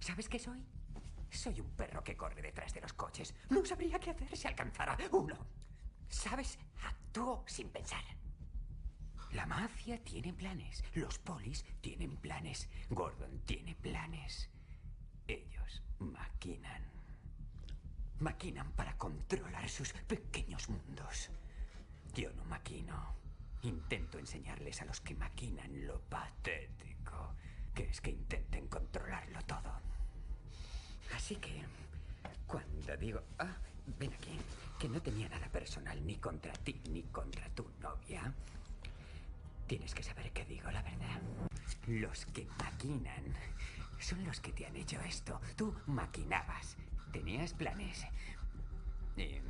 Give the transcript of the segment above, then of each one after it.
¿Sabes qué soy? Soy un perro que corre detrás de los coches. No sabría qué hacer si alcanzara uno. ¿Sabes? Actúo sin pensar. La mafia tiene planes. Los polis tienen planes. Gordon tiene planes. Ellos maquinan. Maquinan para controlar sus pequeños mundos. Yo no maquino. Intento enseñarles a los que maquinan lo patético que es que intenten controlarlo todo. Así que, cuando digo, ven aquí, que no tenía nada personal ni contra ti ni contra tu novia, tienes que saber que digo la verdad. Los que maquinan son los que te han hecho esto. Tú maquinabas, tenías planes. Y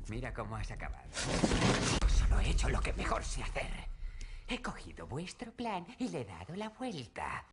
mira cómo has acabado. Yo solo he hecho lo que mejor sé hacer. He cogido vuestro plan y le he dado la vuelta.